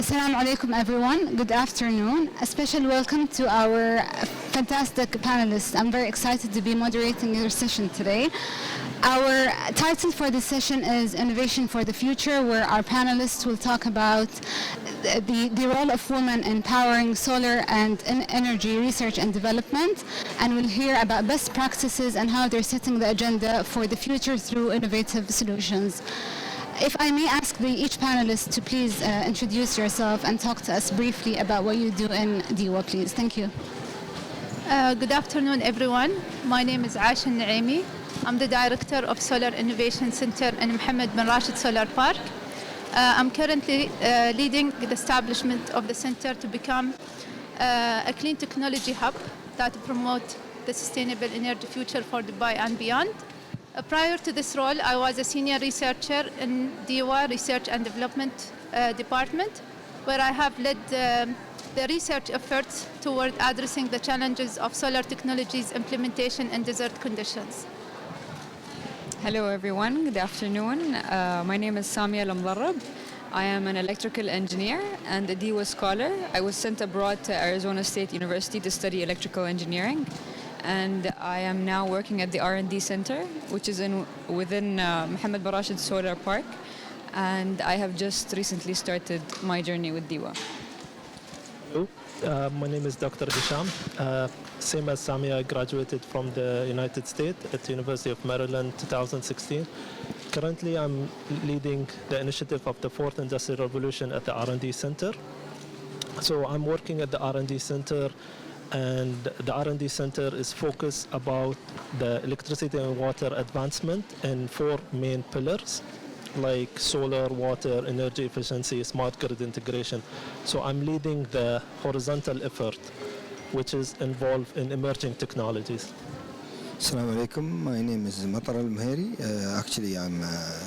Assalamu alaikum everyone, good afternoon. A special welcome to our fantastic panelists. I'm very excited to be moderating your session today. Our title for this session is Innovation for the Future, where our panelists will talk about the role of women in powering solar and energy research and development, and we'll hear about best practices and how they're setting the agenda for the future through innovative solutions. If I may ask each panelist to please introduce yourself and talk to us briefly about what you do in DIWA, please. Thank you. Good afternoon, everyone. My name is Aisha Naimi. I'm the Director of Solar Innovation Center in Mohammed bin Rashid Solar Park. I'm currently leading the establishment of the center to become a clean technology hub that promote the sustainable energy future for Dubai and beyond. Prior to this role, I was a senior researcher in DIWA Research and Development Department, where I have led the research efforts toward addressing the challenges of solar technologies implementation in desert conditions. Hello everyone, good afternoon. My name is Samia Lamdarrab. I am an electrical engineer and a DIWA scholar. I was sent abroad to Arizona State University to study electrical engineering. And I am now working at the R&D Center, which is within Mohammed bin Rashid Solar Park. And I have just recently started my journey with DIWA. Hello, my name is Dr. Hisham. Same as Samia, I graduated from the United States at the University of Maryland 2016. Currently, I'm leading the initiative of the Fourth Industrial Revolution at the R&D Center. So I'm working at the R&D Center, and the R&D Center is focused about the electricity and water advancement in 4 main pillars, like solar, water, energy efficiency, smart grid integration. So I'm leading the horizontal effort, which is involved in emerging technologies. Assalamu alaikum. My name is Matar Al-Mheri. Actually, I'm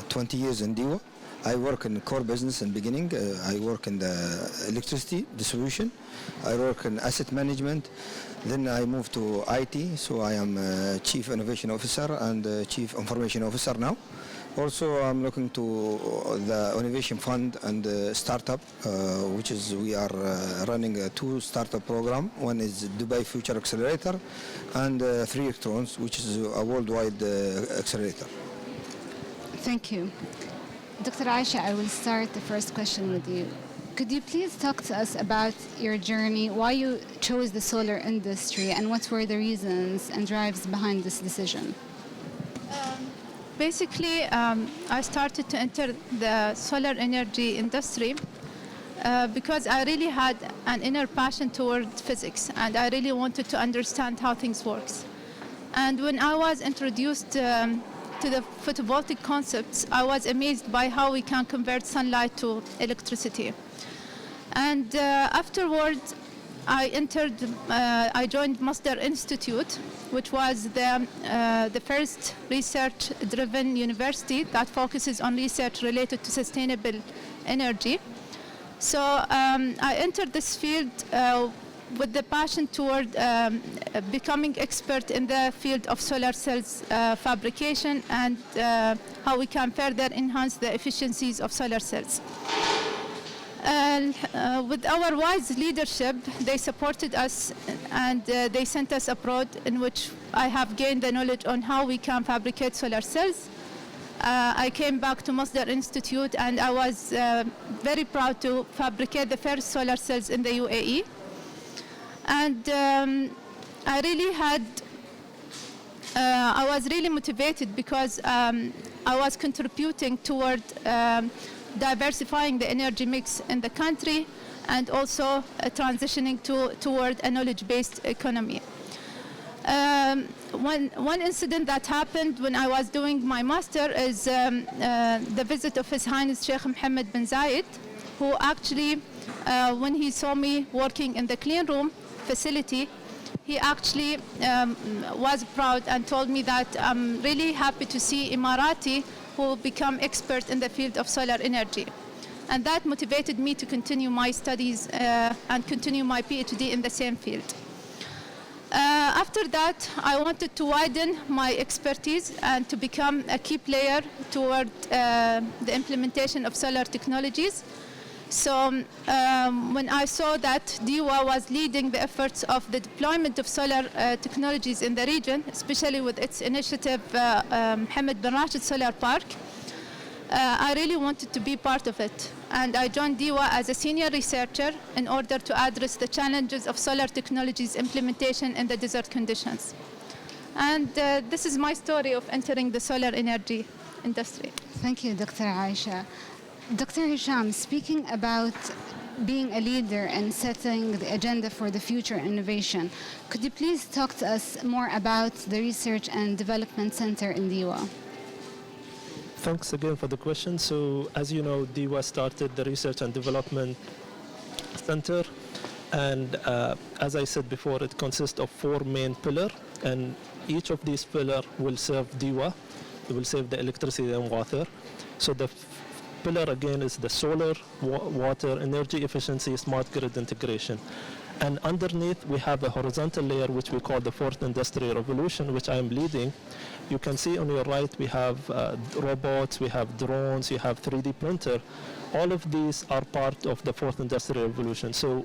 20 years in DIWA. I work in core business in the beginning. I work in the electricity distribution. I work in asset management. Then I moved to IT, so I am Chief Innovation Officer and Chief Information Officer now. Also, I'm looking to the Innovation Fund and startup, which is we are running a 2 startup program. One is Dubai Future Accelerator and 3 Electrons, which is a worldwide accelerator. Thank you. Dr. Aisha, I will start the first question with you. Could you please talk to us about your journey, why you chose the solar industry, and what were the reasons and drives behind this decision? Basically, I started to enter the solar energy industry because I really had an inner passion toward physics, and I really wanted to understand how things work. And when I was introduced to the photovoltaic concepts, I was amazed by how we can convert sunlight to electricity. And afterwards, I joined Masdar Institute, which was the first research-driven university that focuses on research related to sustainable energy. So I entered this field with the passion toward becoming expert in the field of solar cells fabrication and how we can further enhance the efficiencies of solar cells. With our wise leadership, they supported us and they sent us abroad, in which I have gained the knowledge on how we can fabricate solar cells. I came back to Masdar Institute and I was very proud to fabricate the first solar cells in the UAE. And I was really motivated because I was contributing toward diversifying the energy mix in the country and also transitioning toward a knowledge-based economy. One incident that happened when I was doing my master is the visit of His Highness Sheikh Mohammed bin Zayed, who actually, when he saw me working in the clean room facility, he actually was proud and told me that I'm really happy to see Emirati who become expert in the field of solar energy. And that motivated me to continue my studies and continue my PhD in the same field. After that, I wanted to widen my expertise and to become a key player toward the implementation of solar technologies. So when I saw that DIWA was leading the efforts of the deployment of solar technologies in the region, especially with its initiative Mohammed bin Rashid Solar Park, I really wanted to be part of it. And I joined DIWA as a senior researcher in order to address the challenges of solar technologies implementation in the desert conditions. And this is my story of entering the solar energy industry. Thank you, Dr. Aisha. Dr. Hisham, speaking about being a leader and setting the agenda for the future innovation, could you please talk to us more about the Research and Development Center in DIWA? Thanks again for the question. So, as you know, DIWA started the Research and Development Center, and as I said before, it consists of 4 main pillars, and each of these pillars will serve DIWA. It will save the electricity and water. So the pillar again is the solar, water, energy efficiency, smart grid integration. And underneath, we have a horizontal layer, which we call the fourth industrial revolution, which I'm leading. You can see on your right, we have robots, we have drones, you have 3D printer. All of these are part of the fourth industrial revolution. So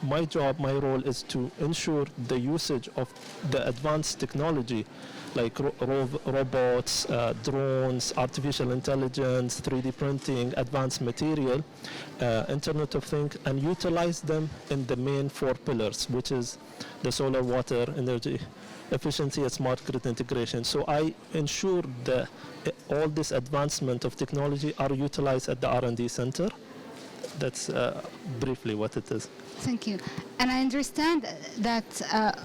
my job, my role is to ensure the usage of the advanced technology like robots, drones, artificial intelligence, 3D printing, advanced material, Internet of Things, and utilize them in the main 4 pillars, which is the solar, water, energy efficiency, and smart grid integration. So I ensure that all this advancement of technology are utilized at the R&D center. That's briefly what it is. Thank you. And I understand that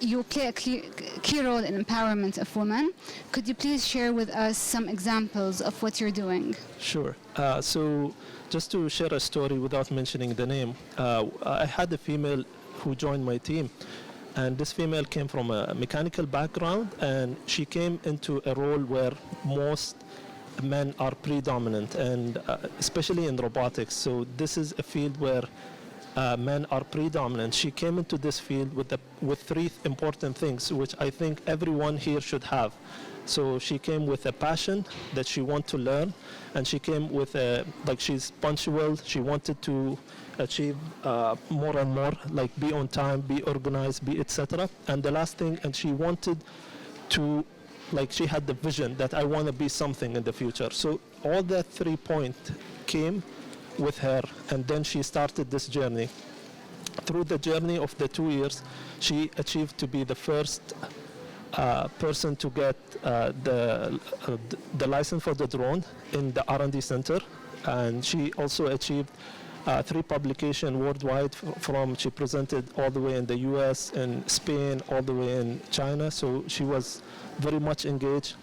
you play a key role in empowerment of women. Could you please share with us some examples of what you're doing? Sure. So just to share a story without mentioning the name, I had a female who joined my team. And this female came from a mechanical background, and she came into a role where most men are predominant, and especially in robotics. So this is a field where men are predominant. She came into this field with 3 important things, which I think everyone here should have. So she came with a passion that she wanted to learn, and she came with she's punctual. She wanted to achieve more and more, like be on time, be organized, be etc. And the last thing, and she wanted to, she had the vision that I want to be something in the future. So all that 3 points came with her, and then she started this journey. Through the journey of the 2 years, she achieved to be the first person to get the license for the drone in the R&D center, and she also achieved 3 publications worldwide. She presented all the way in the US, in Spain, all the way in China. So she was very much engaged.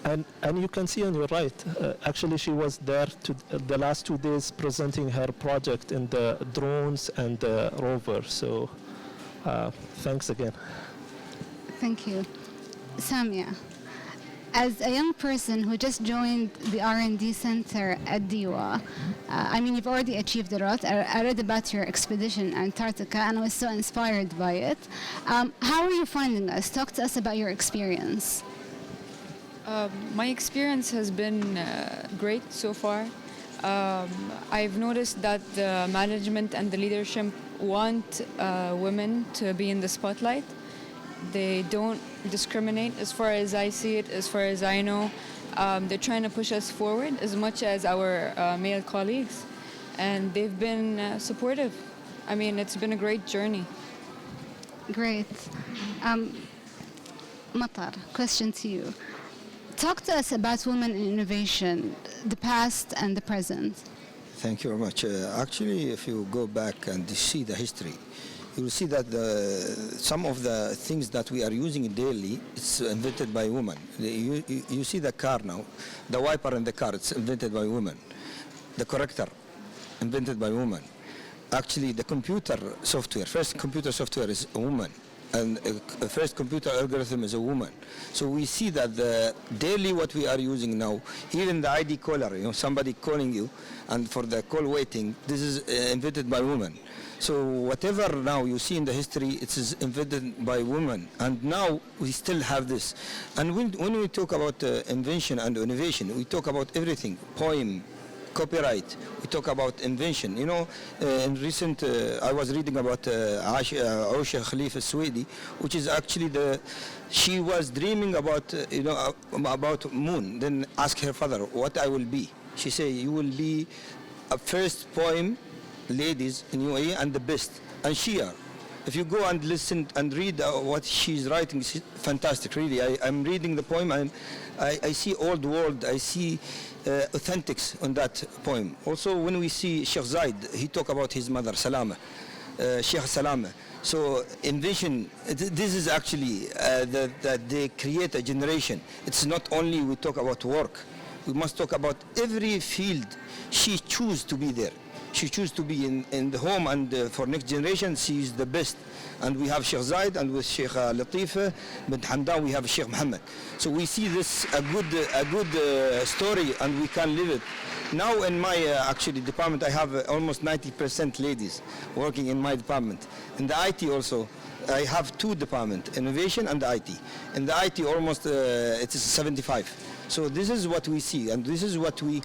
And you can see on your right, actually she was there the last 2 days presenting her project in the drones and the rover. So thanks again. Thank you. Samia, as a young person who just joined the R&D center at DIWA, you've already achieved a lot. I read about your expedition Antarctica, and I was so inspired by it. How are you finding us? Talk to us about your experience. My experience has been great so far. I've noticed that the management and the leadership want women to be in the spotlight. They don't discriminate as far as I see it, as far as I know. They're trying to push us forward as much as our male colleagues, and they've been supportive. It's been a great journey. Great. Matar, question to you. Talk to us about women in innovation, the past and the present. Thank you very much. Actually, if you go back and see the history, you will see that some of the things that we are using daily, it's invented by women. You see the car now, the wiper in the car, it's invented by women. The corrector, invented by women. Actually, the computer software, first computer software is a woman, and the first computer algorithm is a woman. So we see that the daily what we are using now, even the ID caller, somebody calling you, and for the call waiting, this is invented by women. So whatever now you see in the history, it is invented by women, and now we still have this. And when we talk about invention and innovation, we talk about everything: poem, copyright. We talk about invention. You know, in recent, I was reading about Aisha Khalifa Swedi, which is actually she was dreaming about, about moon. Then ask her father, what I will be. She said, you will be a first poem ladies in UAE and the best. And she are. If you go and listen and read what she's writing, it's fantastic, really. I'm reading the poem and I see old world, I see authentics on that poem. Also, when we see Sheikh Zaid, he talk about his mother, Salama, Sheikh Salama. So invention, this is actually that they create a generation. It's not only we talk about work. We must talk about every field she choose to be there. She choose to be in the home, and for next generation, she is the best. And we have Sheikh Zaid, and with Sheikh Latifa bint Hamdan, we have Sheikh Muhammad. So we see this a good story, and we can live it. Now in my actually department, I have almost 90% ladies working in my department. In the IT also, I have two departments, innovation and IT. In the IT, almost it is 75. So this is what we see, and this is what we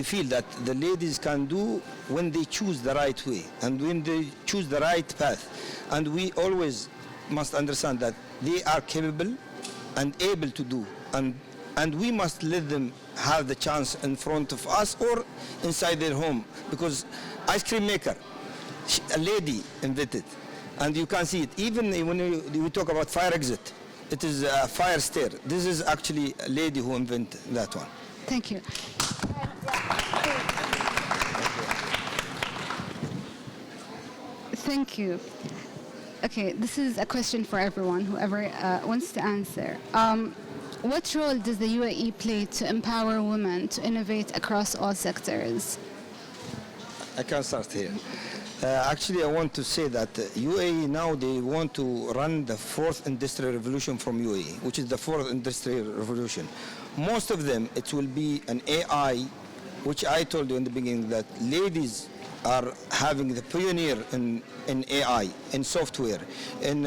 feel that the ladies can do when they choose the right way and when they choose the right path. And we always must understand that they are capable and able to do, and we must let them have the chance in front of us or inside their home. Because ice cream maker, a lady invented, and you can see it. Even when we talk about fire exit, it is a fire stair. This is actually a lady who invented that one. Thank you. Thank you. Okay, this is a question for everyone, whoever wants to answer. What role does the UAE play to empower women to innovate across all sectors? I can start here. Actually, I want to say that UAE now, they want to run the fourth industrial revolution from UAE, which is the fourth industrial revolution. Most of them, it will be an AI, which I told you in the beginning that ladies are having the pioneer in AI, in software, in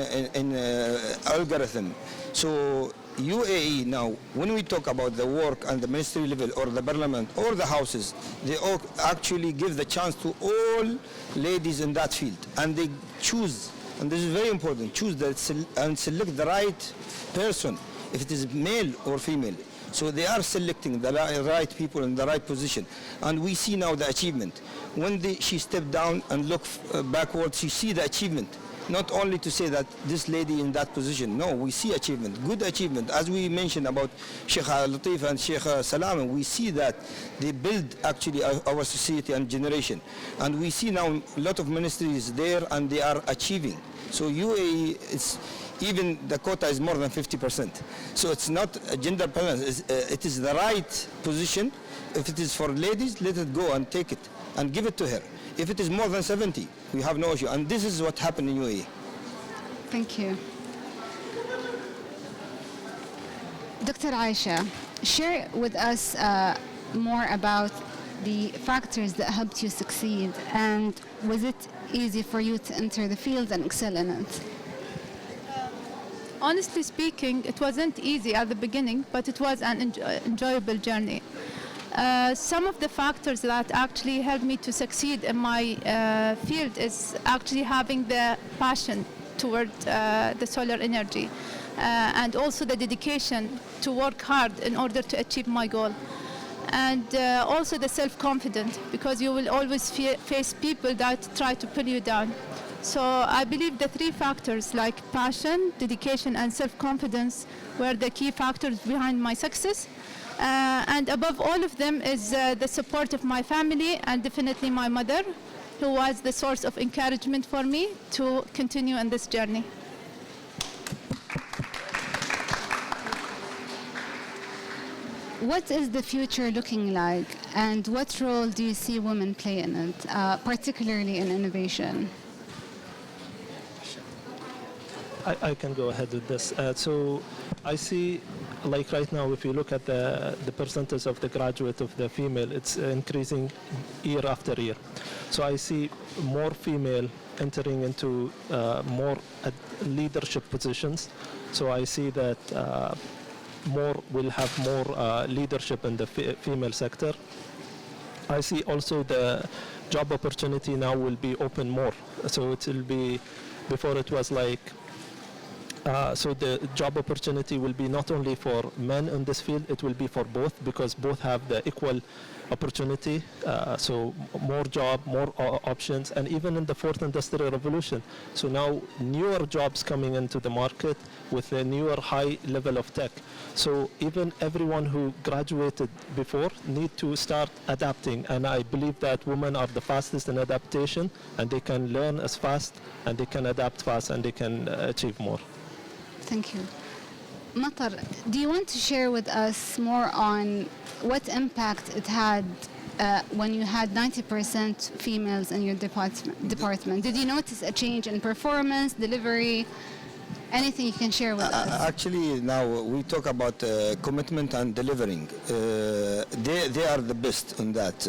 algorithm. So UAE now, when we talk about the work and the ministry level or the parliament or the houses, they all actually give the chance to all ladies in that field, and they choose, and this is very important, choose and select the right person, if it is male or female. So they are selecting the right people in the right position. And we see now the achievement. When she stepped down and looked backwards, she see the achievement. Not only to say that this lady in that position. No, we see achievement, good achievement. As we mentioned about Sheikh Latif and Sheikh Salam, we see that they build actually our society and generation. And we see now a lot of ministries there and they are achieving. So UAE, even the quota is more than 50%. So it's not a gender balance, it is the right position. If it is for ladies, let it go and take it and give it to her. If it is more than 70, we have no issue. And this is what happened in UAE. Thank you. Dr. Aisha, share with us more about the factors that helped you succeed, and was it easy for you to enter the field and excel in it? Honestly speaking, it wasn't easy at the beginning, but it was an enjoyable journey. Some of the factors that actually helped me to succeed in my field is actually having the passion toward the solar energy and also the dedication to work hard in order to achieve my goal. And also the self-confidence, because you will always face people that try to pull you down. So I believe the three factors like passion, dedication, and self-confidence were the key factors behind my success. And above all of them is the support of my family and definitely my mother, who was the source of encouragement for me to continue on this journey. What is the future looking like, and what role do you see women play in it, particularly in innovation? I can go ahead with this. So I see, like right now, if you look at the percentage of the graduate of the female, it's increasing year after year. So I see more female entering into more leadership positions. So I see that will have more leadership in the female sector. I see also the job opportunity now will be open more. So it will be, before it was like, so the job opportunity will be not only for men in this field, it will be for both, because both have the equal opportunity. So more job, more options, and even in the fourth industrial revolution. So now newer jobs coming into the market with a newer high level of tech. So even everyone who graduated before need to start adapting, and I believe that women are the fastest in adaptation, and they can learn as fast, and they can adapt fast, and they can achieve more. Thank you. Matar, do you want to share with us more on what impact it had when you had 90% females in your department? Did you notice a change in performance, delivery? Anything you can share with us? Actually, now we talk about commitment and delivering. They are the best in that.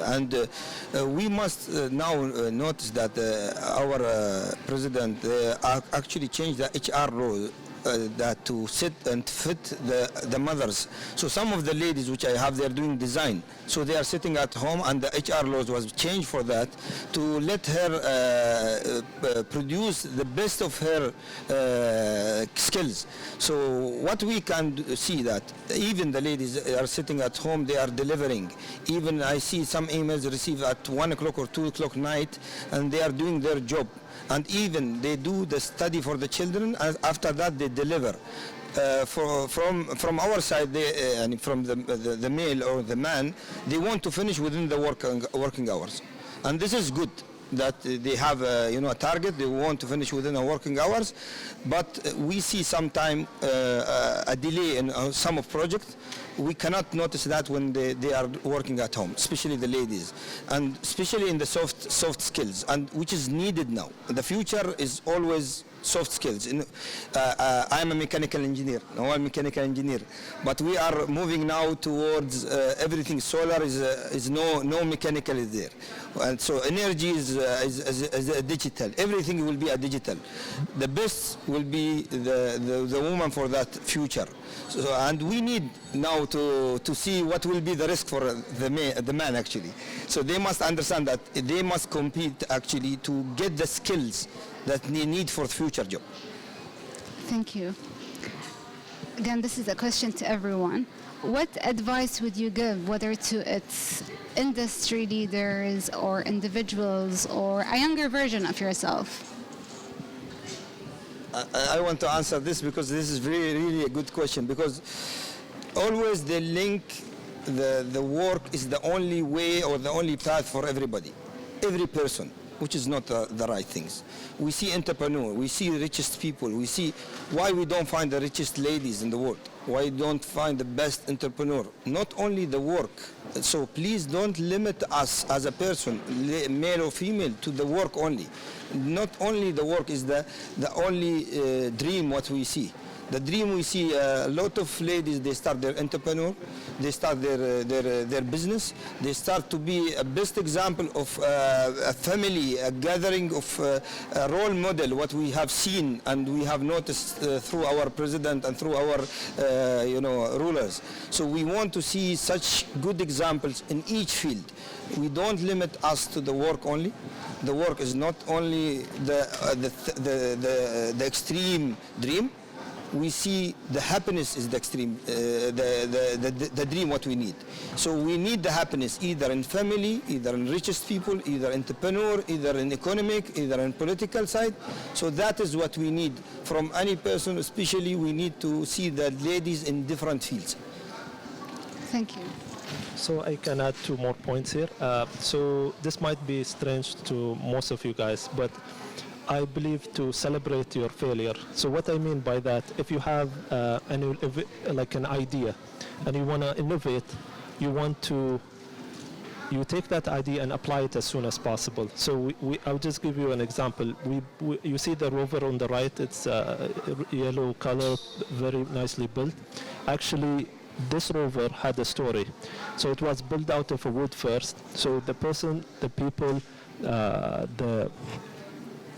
And we must now notice that our president actually changed the HR role. That to sit and fit the mothers. So some of the ladies which I have, they're doing design. So they are sitting at home, and the HR laws was changed for that, to let her produce the best of her skills. So what we can see that even the ladies are sitting at home, they are delivering. Even I see some emails received at 1 o'clock or 2 o'clock night, and they are doing their job. And even they do the study for the children, and after that they deliver. From our side, and from the male or the man, they want to finish within the working hours, and this is good. That they have a target, they want to finish within our working hours, but we see sometime a delay in some of projects. We cannot notice that when they are working at home, especially the ladies, and especially in the soft skills, and which is needed now. The future is always soft skills. I'm a mechanical engineer. Now I'm a mechanical engineer, but we are moving now towards everything solar is no mechanical is there, and so energy is a digital. Everything will be a digital. The best will be the woman for that future. So, and we need now to see what will be the risk for the man actually. So they must understand that they must compete actually to get the skills that they need for the future job. Thank you. Again, this is a question to everyone. What advice would you give, whether to its industry leaders or individuals or a younger version of yourself? I want to answer this because this is really a good question, because always they link the work is the only way or the only path for everybody, every person, which is not the right things. We see entrepreneur, we see richest people, we see why we don't find the richest ladies in the world, why don't find the best entrepreneur, not only the work. So please don't limit us as a person, male or female, to the work only. Not only the work is the only dream what we see. The dream we see, a lot of ladies, they start their entrepreneur, they start their business, they start to be a best example of a family, a gathering of a role model, what we have seen and we have noticed through our president and through our rulers. So we want to see such good examples in each field. We don't limit us to the work only. The work is not only the extreme dream. We see the happiness is the extreme, the dream what we need. So we need the happiness either in family, either in richest people, either entrepreneur, either in economic, either in political side. So that is what we need from any person, especially we need to see the ladies in different fields. Thank you. So I can add 2 more points here. So this might be strange to most of you guys, but I believe to celebrate your failure. So what I mean by that, if you have an idea and you want to innovate, you take that idea and apply it as soon as possible. So I'll just give you an example. You see the rover on the right, it's yellow color, very nicely built. Actually, this rover had a story. So it was built out of a wood first. So the people,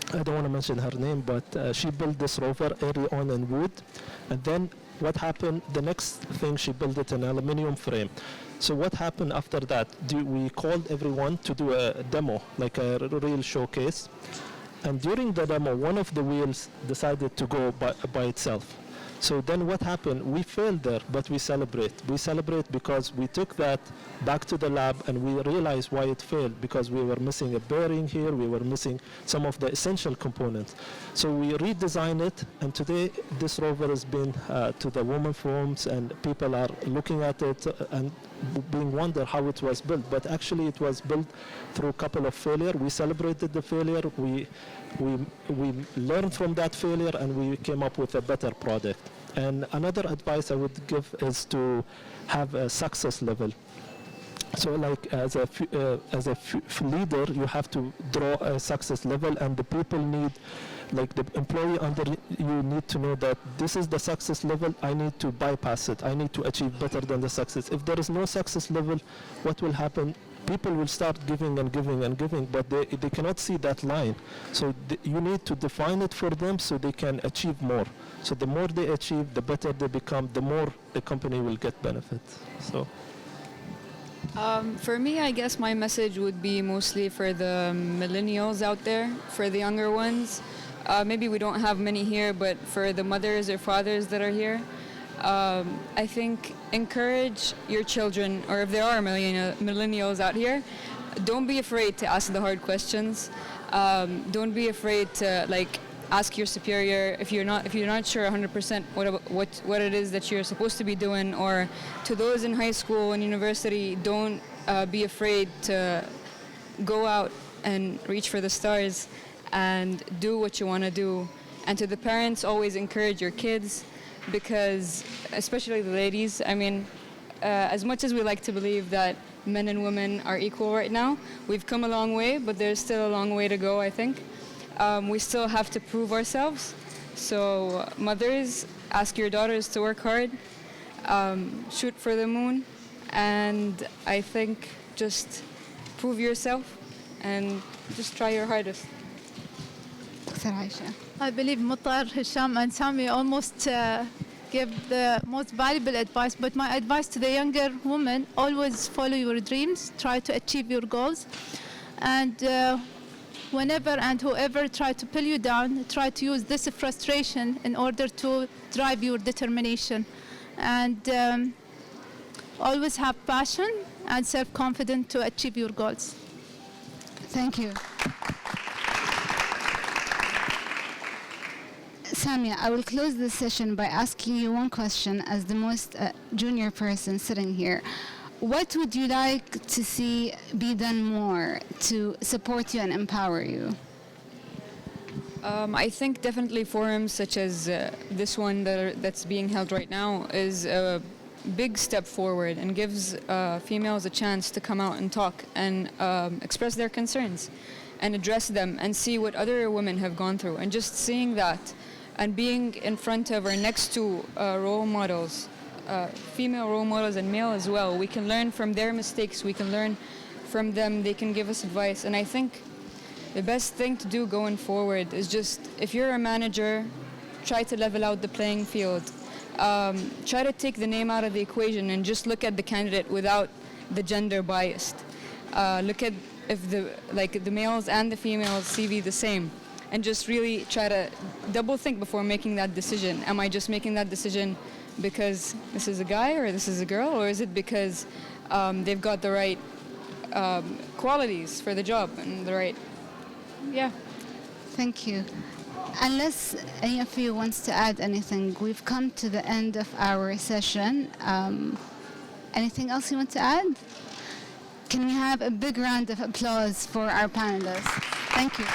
I don't want to mention her name, but she built this rover early on in wood, and then what happened, the next thing she built it an aluminum frame. So what happened after that? We called everyone to do a demo, like a real showcase. And during the demo, one of the wheels decided to go by itself. So then what happened? We failed there, but we celebrate. We celebrate because we took that back to the lab and we realized why it failed, because we were missing a bearing here, we were missing some of the essential components. So we redesigned it, and today this rover has been to the women forums, and people are looking at it and being wonder how it was built. But actually it was built through a couple of failures. We celebrated the failure, we learned from that failure, and we came up with a better product. And another advice I would give is to have a success level. So like as a leader, you have to draw a success level, and the people need, like the employee under you need to know that this is the success level, I need to bypass it, I need to achieve better than the success. If there is no success level, what will happen? People will start giving and giving and giving, but they cannot see that line. So you need to define it for them so they can achieve more. So the more they achieve, the better they become, the more the company will get benefit. So. For me, I guess my message would be mostly for the millennials out there, for the younger ones. Maybe we don't have many here, but for the mothers or fathers that are here, I think encourage your children, or if there are millennials out here, don't be afraid to ask the hard questions. Don't be afraid to ask your superior if you're not sure 100% what it is that you're supposed to be doing. Or to those in high school and university, don't be afraid to go out and reach for the stars and do what you want to do. And to the parents, always encourage your kids, because especially the ladies, I mean, as much as we like to believe that men and women are equal right now, we've come a long way, but there's still a long way to go, I think. We still have to prove ourselves. So mothers, ask your daughters to work hard, shoot for the moon, and I think just prove yourself and just try your hardest. I believe Muttar, Hisham and Sami almost gave the most valuable advice, but my advice to the younger women, always follow your dreams, try to achieve your goals, and whenever and whoever try to pull you down, try to use this frustration in order to drive your determination, and always have passion and self-confidence to achieve your goals. Thank you. Samia, I will close this session by asking you one question as the most junior person sitting here. What would you like to see be done more to support you and empower you? I think definitely forums such as this one that's being held right now is a big step forward and gives females a chance to come out and talk and express their concerns and address them and see what other women have gone through. And just seeing that and being in front of or next to role models, female role models and male as well, we can learn from their mistakes, we can learn from them, they can give us advice. And I think the best thing to do going forward is just, if you're a manager, try to level out the playing field. Try to take the name out of the equation and just look at the candidate without the gender biased. Look at if the males and the females CV the same, and just really try to double think before making that decision. Am I just making that decision because this is a guy or this is a girl, or is it because they've got the right qualities for the job and the right, yeah. Thank you. Unless any of you wants to add anything, we've come to the end of our session. Anything else you want to add? Can we have a big round of applause for our panelists? Thank you.